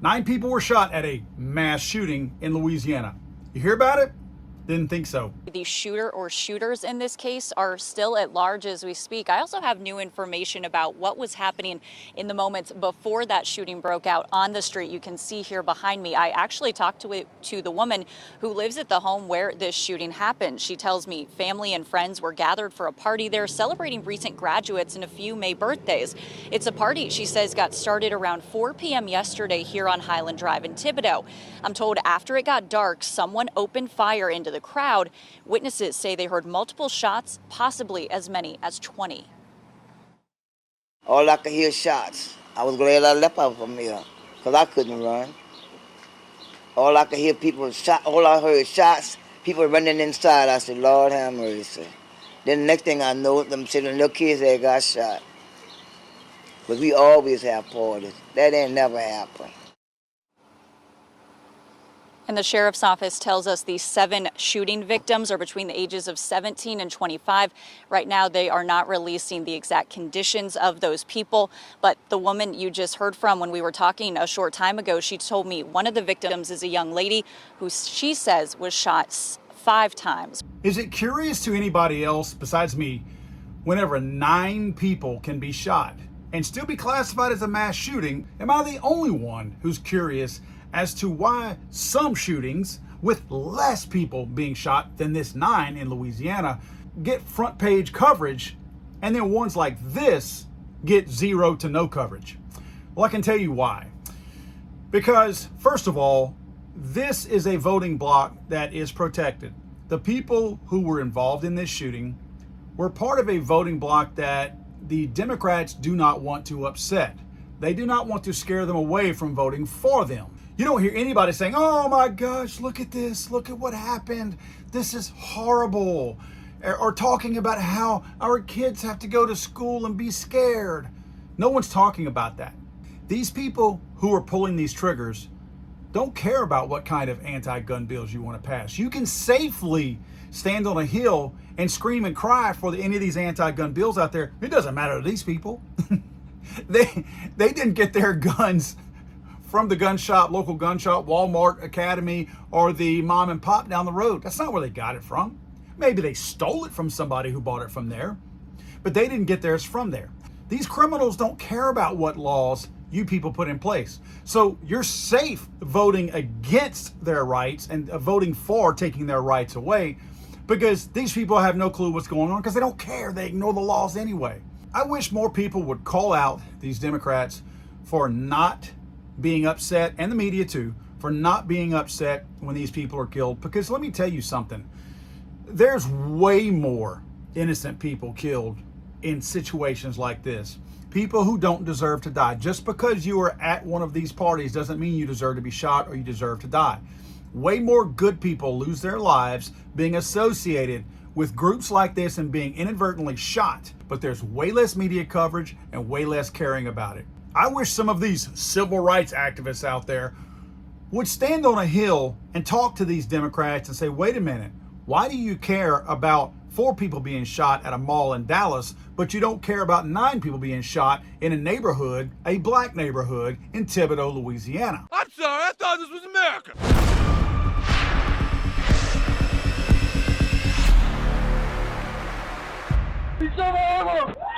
9 people were shot at a mass shooting in Louisiana. You hear about it? Didn't think so. The shooter or shooters in this case are still at large as we speak. I also have new information about what was happening in the moments before that shooting broke out on the street. You can see here behind me. I actually talked to the woman who lives at the home where this shooting happened. She tells me family and friends were gathered for a party there celebrating recent graduates and a few May birthdays. It's a party, she says, got started around 4 p.m. yesterday here on Highland Drive in Thibodaux. I'm told after it got dark, someone opened fire into the crowd. Witnesses say they heard multiple shots, possibly as many as 20. All I could hear shots. I was glad I left out from here, because I couldn't run. All I could hear people shot, all I heard shots, people running inside. I said, Lord have mercy. Then the next thing I know, them little kids that got shot. But we always have parties. That ain't never happened. And the sheriff's office tells us the 7 shooting victims are between the ages of 17 and 25. Right now, they are not releasing the exact conditions of those people. But the woman you just heard from when we were talking a short time ago, she told me one of the victims is a young lady who she says was shot 5 times. Is it curious to anybody else besides me whenever 9 people can be shot and still be classified as a mass shooting? Am I the only one who's curious as to why some shootings with less people being shot than this 9 in Louisiana get front page coverage, and then ones like this get 0 to no coverage? Well, I can tell you why. Because first of all, this is a voting bloc that is protected. The people who were involved in this shooting were part of a voting bloc that the Democrats do not want to upset. They do not want to scare them away from voting for them. You don't hear anybody saying, oh my gosh, look at this, look at what happened, this is horrible, or talking about how our kids have to go to school and be scared. No one's talking about that. These people who are pulling these triggers don't care about what kind of anti-gun bills you want to pass. You can safely stand on a hill and scream and cry for any of these anti-gun bills out there. It doesn't matter to these people. They didn't get their guns from the gun shop, local gun shop, Walmart, Academy, or the mom and pop down the road. That's not where they got it from. Maybe they stole it from somebody who bought it from there, but they didn't get theirs from there. These criminals don't care about what laws you people put in place. So you're safe voting against their rights and voting for taking their rights away, because these people have no clue what's going on because they don't care. They ignore the laws anyway. I wish more people would call out these Democrats for not being upset, and the media too, for not being upset when these people are killed. Because let me tell you something, there's way more innocent people killed in situations like this. People who don't deserve to die. Just because you are at one of these parties doesn't mean you deserve to be shot or you deserve to die. Way more good people lose their lives being associated with groups like this and being inadvertently shot, but there's way less media coverage and way less caring about it. I wish some of these civil rights activists out there would stand on a hill and talk to these Democrats and say, wait a minute, why do you care about 4 people being shot at a mall in Dallas, but you don't care about 9 people being shot in a neighborhood, a black neighborhood in Thibodaux, Louisiana? I'm sorry, I thought this was America. It's over!